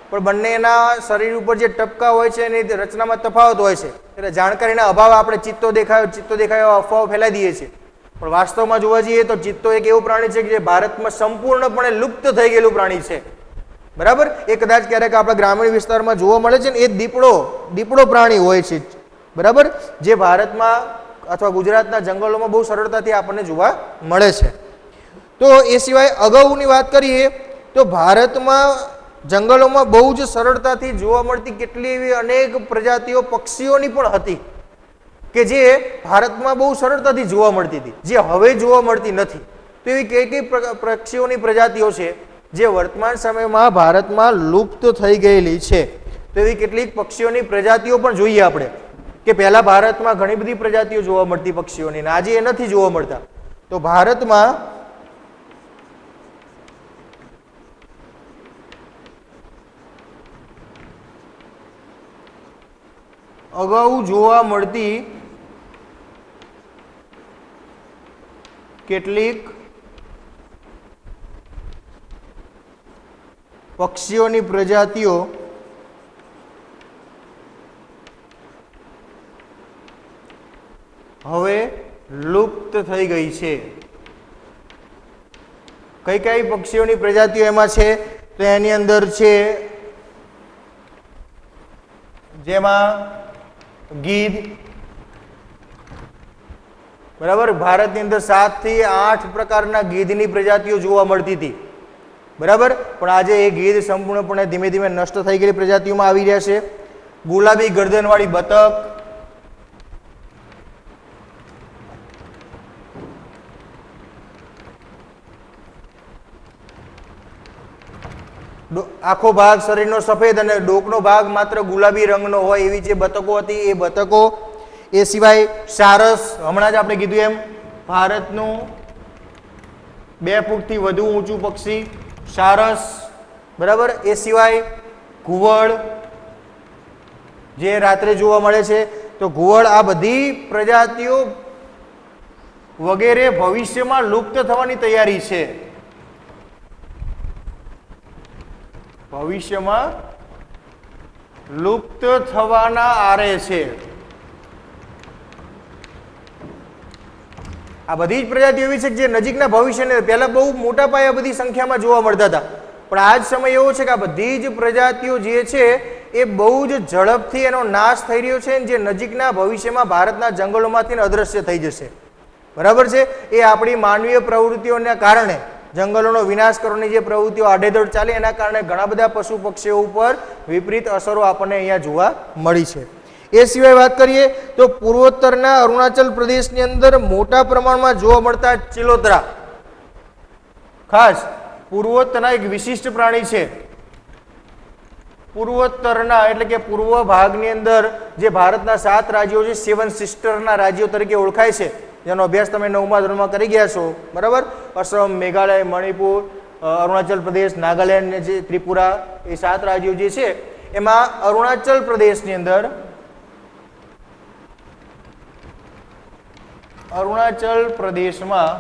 પણ બંનેના શરીર ઉપર જે ટપકા હોય છે એની રચનામાં તફાવત હોય છે. એટલે જાણકારીના અભાવે આપણે ચિત્તો દેખાયો અફવાઓ ફેલાઈ દઈએ છીએ. પણ વાસ્તવમાં જોવા જઈએ તો ચિત્તો એક એવું પ્રાણી છે કે જે ભારતમાં સંપૂર્ણપણે લુપ્ત થઈ ગયેલું પ્રાણી છે. બરાબર, એ કદાચ ક્યારેક આપણા ગ્રામીણ વિસ્તારમાં જોવા મળે છે ને, એ દીપડો પ્રાણી હોય છે. બરાબર, જે ભારતમાં અથવા ગુજરાતના જંગલોમાં બહુ સરળતાથી આપણને જોવા મળે છે. તો એ સિવાય અગાઉની વાત કરીએ તો ભારતમાં જંગલોમાં બહુ જ સરળતાથી જોવા મળતી કેટલી એવી અનેક પ્રજાતિઓ પક્ષીઓની પણ હતી કે જે ભારતમાં બહુ સરળતાથી જોવા મળતી હતી, જે હવે જોવા મળતી નથી. તો એવી કઈ કઈ પક્ષીઓની પ્રજાતિઓ છે જે વર્તમાન સમયમાં ભારતમાં લુપ્ત થઈ ગયેલી છે? તો એવી કેટલીક પક્ષીઓની પ્રજાતિઓ પણ જોઈએ આપણે કે પહેલા ભારતમાં ઘણી બધી પ્રજાતિઓ જોવા મળતી પક્ષીઓની, અને આજે એ નથી જોવા મળતા. તો ભારતમાં અગાઉ જોવા મળતી કેટલીક પક્ષીઓની પ્રજાતિઓ હવે લુપ્ત થઈ ગઈ છે. કઈ કઈ પક્ષીઓની પ્રજાતિઓ એમાં છે તો એની અંદર છે જેમાં ગીધ, બરાબર. ભારતની અંદર 7 થી 8 પ્રકારના ગીધની પ્રજાતિઓ જોવા મળતી હતી, બરાબર. પણ આજે એ ગીધ સંપૂર્ણપણે ધીમે ધીમે નષ્ટ થઈ ગયેલી પ્રજાતિઓમાં આવી રહ્યા છે. ગુલાબી ગરદનવાળી બતક, આખો ભાગ શરીરનો સફેદ અને ડોકનો ભાગ માત્ર ગુલાબી રંગનો હોય એવી જે બતકો હતી એ બતકો. એ સિવાય સારસ, હમણાં જ આપણે કીધું એમ ભારતનું 2 ફૂટથી વધુ ઊંચું પક્ષી સારસ, બરાબર. એ સિવાય ઘુવડ જે રાત્રે જોવા મળે છે, તો ઘુવડ, આ બધી પ્રજાતિઓ વગેરે ભવિષ્યમાં લુપ્ત થવાની તૈયારી છે. ભવિષ્યમાં લુપ્ત થવાના આરે છે. આ બધી જ પ્રજાતિઓ એવી છે કે જે નજીકના ભવિષ્યને પહેલા બહુ મોટા પાયે બધી સંખ્યામાં જોવા મળતા હતા, પણ આજ સમય એવો છે કે આ બધી જ પ્રજાતિઓ જે છે એ બહુ જ ઝડપથી એનો નાશ થઈ રહ્યો છે, જે નજીકના ભવિષ્યમાં ભારતના જંગલોમાંથી અદૃશ્ય થઈ જશે, બરાબર છે. એ આપણી માનવીય પ્રવૃત્તિઓના કારણે, જંગલોનો વિનાશ કરવાની જે પ્રવૃત્તિઓ આડેધડ ચાલે એના કારણે ઘણા બધા પશુ પક્ષીઓ ઉપર વિપરીત અસરો આપણને અહીંયા જોવા મળી છે. એ સિવાય વાત કરીએ તો પૂર્વોત્તરના અરુણાચલ પ્રદેશની અંદર મોટા પ્રમાણમાં જોવા મળતા ચિલોતરા, ખાસ પૂર્વોત્તરના એક વિશિષ્ટ પ્રાણી છે. પૂર્વોત્તરના એટલે કે પૂર્વ ભાગની અંદર જે ભારતના 7 રાજ્યો છે, 7 સિસ્ટરના રાજ્યો તરીકે ઓળખાય છે, જેનો અભ્યાસ તમે 9મા ધોરણમાં કરી ગયા છો, બરાબર. અસમ, મેઘાલય, મણિપુર, અરુણાચલ પ્રદેશ, નાગાલેન્ડ, જે ત્રિપુરા, એ 7 રાજ્યો જે છે એમાં અરુણાચલ પ્રદેશની અંદર અરુણાચલ પ્રદેશમાં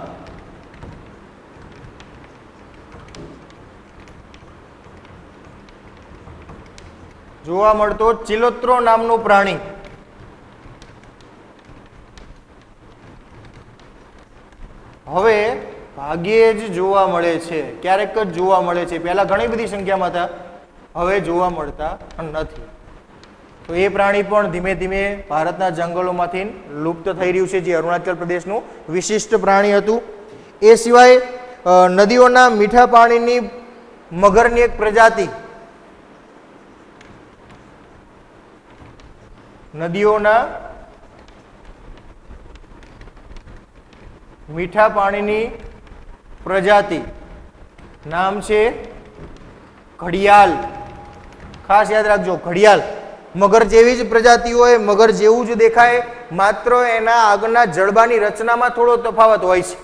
જોવા મળતો ચિલોત્રો નામનું પ્રાણી હવે ભાગ્યે જ જોવા મળે છે, ક્યારેક જ જોવા મળે છે. પહેલા ઘણી બધી સંખ્યામાં હતા, હવે જોવા મળતા નથી. તો એ પ્રાણી પણ ધીમે ધીમે ભારતના જંગલોમાંથી લુપ્ત થઈ રહ્યું છે, જે અરુણાચલ પ્રદેશનું વિશિષ્ટ પ્રાણી હતું. એ સિવાય નદીઓના મીઠા પાણીની મગરની એક પ્રજાતિ, નદીઓના મીઠા પાણીની પ્રજાતિ, નામ છે ઘડિયાળ. ખાસ યાદ રાખજો, ઘડિયાળ. મગર જેવી જ પ્રજાતિ હોય, મગર જેવું જ દેખાય, માત્ર એના આગળના જડબાની રચનામાં થોડો તફાવત હોય છે,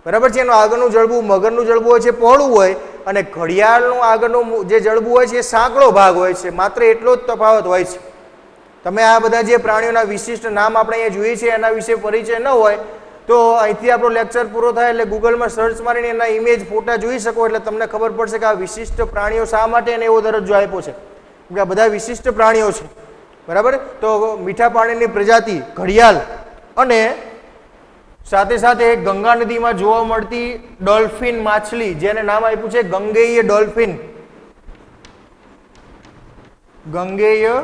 બરાબર છે. એનું આગળનું જડબું, મગરનું જડબું હોય છે પહોળું હોય, અને ઘડિયાળનું આગળનું જે જડબું હોય છે એ સાંકડો ભાગ હોય છે, માત્ર એટલો જ તફાવત હોય છે. તમે આ બધા જે પ્રાણીઓના વિશિષ્ટ નામ આપણે અહીંયા જોઈએ છે એના વિશે પરિચય ન હોય તો અહીંથી આપણો લેક્ચર પૂરો થાય એટલે ગૂગલમાં સર્ચ મારીને એના ઇમેજ, ફોટા જોઈ શકો, એટલે તમને ખબર પડશે કે આ વિશિષ્ટ પ્રાણીઓ શા માટે એને એવો દરજ્જો આપ્યો છે, કે આ બધા વિશિષ્ટ પ્રાણીઓ છે, બરાબર. તો મીઠા પાણીની પ્રજાતિ ઘડિયાળ, અને સાથે સાથે ગંગા નદીમાં જોવા મળતી ડોલ્ફિન માછલી, જેને નામ આપ્યું છે ગંગેય ડોલ્ફિન. ગંગેય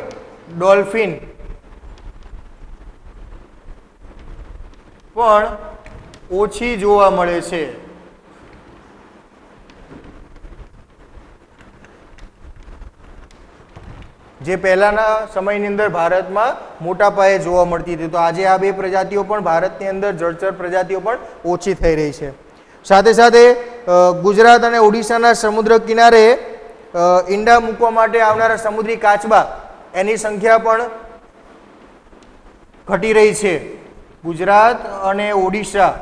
ડોલ્ફિન પણ ઓછી જોવા મળે છે. જે પહેલાના સમયની અંદર ભારતમાં મોટા પાયે જોવા મળતી હતી, તો આજે આ 2 પ્રજાતિઓ પણ ભારતની અંદર જળચર પ્રજાતિઓ પણ ઓછી થઈ રહી છે. સાથે સાથે ગુજરાત અને ઓડિશાના સમુદ્ર કિનારે ઈંડા મૂકવા માટે આવનારા સમુદ્રી કાચબા, એની સંખ્યા પણ ઘટી રહી છે. ગુજરાત અને ઓડિશા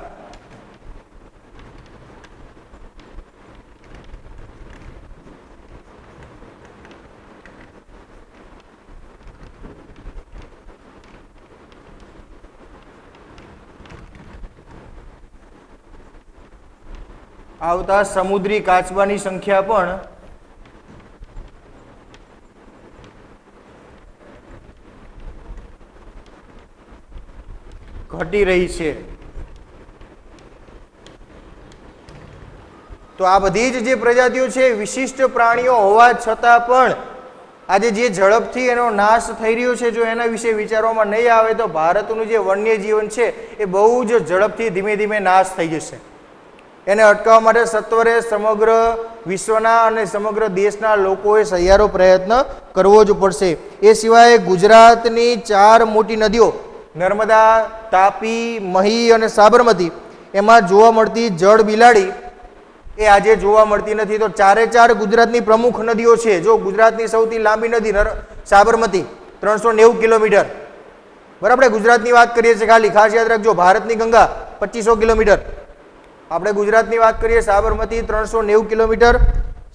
આવતા સમુદ્રી કાચબાની સંખ્યા પણ ઘટી રહી છે. તો આ બધી જ જે પ્રજાતિઓ છે વિશિષ્ટ પ્રાણીઓ હોવા છતાં પણ આજે જે ઝડપથી એનો નાશ થઈ રહ્યો છે, જો એના વિશે વિચારવામાં નહીં આવે તો ભારતનું જે વન્ય જીવન છે એ બહુ જ ઝડપથી ધીમે ધીમે નાશ થઈ જશે. એને અટકાવવા માટે સત્વરે સમગ્ર વિશ્વના અને સમગ્ર દેશના લોકોએ સહિયારો પ્રયત્ન કરવો જ પડશે. એ સિવાય ગુજરાતની 4 મોટી નદીઓ નર્મદા, તાપી, મહી અને સાબરમતી, એમાં જોવા મળતી જળ બિલાડી એ આજે જોવા મળતી નથી. તો 4 ગુજરાતની પ્રમુખ નદીઓ છે. જો ગુજરાતની સૌથી લાંબી નદી સાબરમતી 390 કિલોમીટર, બરાબર. ગુજરાતની વાત કરીએ છીએ, ખાલી ખાસ યાદ રાખજો. ભારતની ગંગા 2500 કિલોમીટર, આપણે ગુજરાતની વાત કરીએ સાબરમતી 390 કિલોમીટર.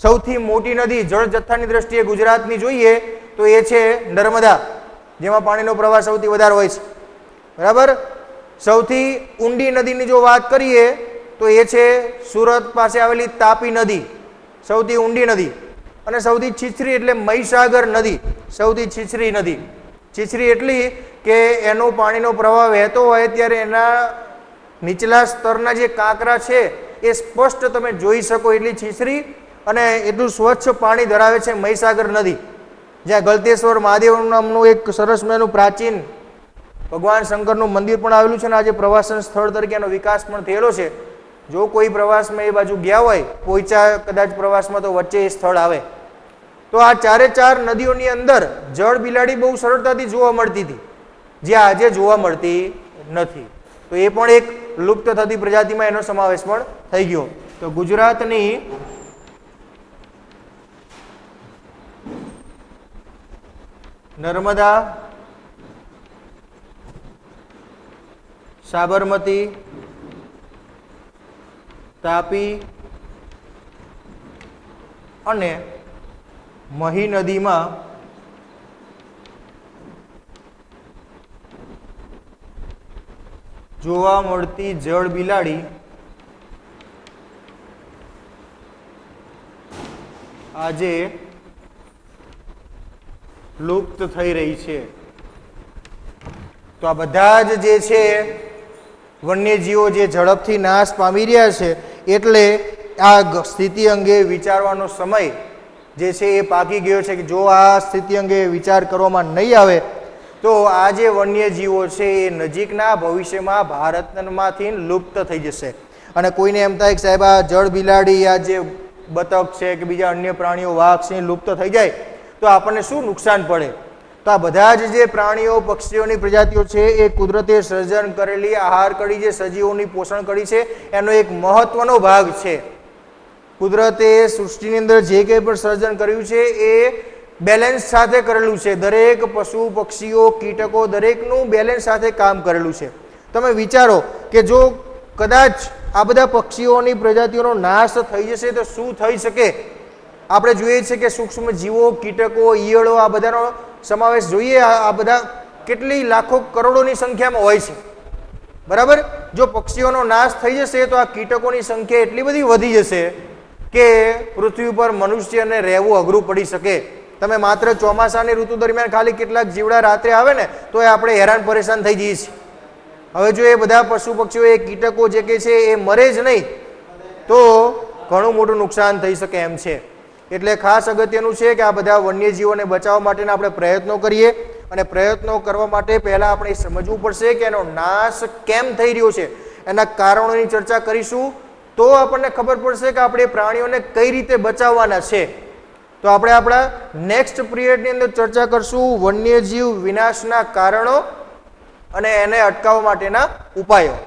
સૌથી મોટી નદી જળ જથ્થાની દ્રષ્ટિએ ગુજરાતની જોઈએ તો એ છે નર્મદા, જેમાં પાણીનો પ્રવાહ સૌથી વધારે હોય છે, બરાબર. સૌથી ઊંડી નદીની જો વાત કરીએ તો એ છે સુરત પાસે આવેલી તાપી નદી, સૌથી ઊંડી નદી. અને સૌથી છીછરી એટલે મહીસાગર નદી, સૌથી છીછરી નદી. છીછરી એટલી કે એનો પાણીનો પ્રવાહ વહેતો હોય ત્યારે એના નીચલા સ્તરના જે કાંકરા છે એ સ્પષ્ટ તમે જોઈ શકો એટલી છીછરી અને એટલું સ્વચ્છ પાણી ધરાવે છે મહીસાગર નદી. જ્યાં ગલતેશ્વર મહાદેવ નામનું એક સરસ મજાનું પ્રાચીન ભગવાન શંકરનું મંદિર પણ આવેલું છે અને આજે પ્રવાસન સ્થળ તરીકે એનો વિકાસ પણ થયેલો છે. જો કોઈ પ્રવાસમાં એ બાજુ ગયા હોય, પોઈચા કદાચ પ્રવાસમાં, તો વચ્ચે એ સ્થળ આવે. તો આ 4 નદીઓની અંદર જળ બિલાડી બહુ સરળતાથી જોવા મળતી હતી, જે આજે જોવા મળતી નથી. તો એ પણ એક લુપ્ત થતી પ્રજાતિમાં એનો સમાવેશ પણ થઈ ગયો. તો ગુજરાતની નર્મદા, સાબરમતી, તાપી અને મહી નદીમાં જોવા મળતી જળ બિલાડી આજે લુપ્ત થઈ રહી છે. તો આ બધા જ જે છે વન્યજીવો જે ઝડપથી નાશ પામી રહ્યા છે, એટલે આ સ્થિતિ અંગે વિચારવાનો સમય જે છે એ પાકી ગયો છે કે જો આ સ્થિતિ અંગે વિચાર કરવામાં નહીં આવે તો આ જે વન્યજીવો છે એ નજીકના ભવિષ્યમાં ભારતમાંથી લુપ્ત થઈ જશે. અને કોઈને એમ થાય કે સાહેબ આ જળ બિલાડી, આ જે બતક છે કે બીજા અન્ય પ્રાણીઓ, વાઘ છે, લુપ્ત થઈ જાય તો આપણને શું નુકસાન પડે? તો આ બધા જ જે પ્રાણીઓ, પક્ષીઓની પ્રજાતિઓ છે એ કુદરતે સર્જન કરેલી આહાર કડી, જે સજીવોની પોષણ કડી છે, એનો એક મહત્વનો ભાગ છે. કુદરતે સૃષ્ટિની અંદર જે કંઈ પણ સર્જન કર્યું છે એ બેલેન્સ સાથે કરેલું છે. દરેક પશુ, પક્ષીઓ, કીટકો, દરેકનું બેલેન્સ સાથે કામ કરેલું છે. તમે વિચારો કે જો કદાચ આ બધા પક્ષીઓની પ્રજાતિઓનો નાશ થઈ જશે તો શું થઈ શકે? આપણે જોઈએ છીએ કે સૂક્ષ્મ જીવો, કીટકો, ઈયળો, આ બધાનો સમાવેશ જોઈએ. આ બધા કેટલી લાખો કરોડોની સંખ્યામાં હોય છે, બરાબર. જો પક્ષીઓનો નાશ થઈ જશે તો આ કીટકોની સંખ્યા એટલી બધી વધી જશે કે પૃથ્વી ઉપર મનુષ્યને રહેવું અઘરું પડી શકે. તમે માત્ર ચોમાસાની ઋતુ દરમિયાન ખાલી કેટલાક જીવડા રાત્રે આવે ને તો એ આપણે હેરાન પરેશાન થઈ જઈએ છીએ. હવે જો એ બધા પશુ પક્ષીઓ, એ કીટકો જે કે છે એ મરે જ નહીં તો ઘણું મોટું નુકસાન થઈ શકે એમ છે. એટલે ખાસ અગત્યનું છે કે આ બધા વન્યજીવોને બચાવવા માટેના આપણે પ્રયત્નો કરીએ. અને પ્રયત્નો કરવા માટે પહેલાં આપણે સમજવું પડશે કે એનો નાશ કેમ થઈ રહ્યો છે, એના કારણોની ચર્ચા કરીશું તો આપણને ખબર પડશે કે આપણે પ્રાણીઓને કઈ રીતે બચાવવાના છે. તો આપણે આપણા નેક્સ્ટ પિરિયડની અંદર ચર્ચા કરશું વન્યજીવ વિનાશના કારણો અને એને અટકાવવા માટેના ઉપાયો.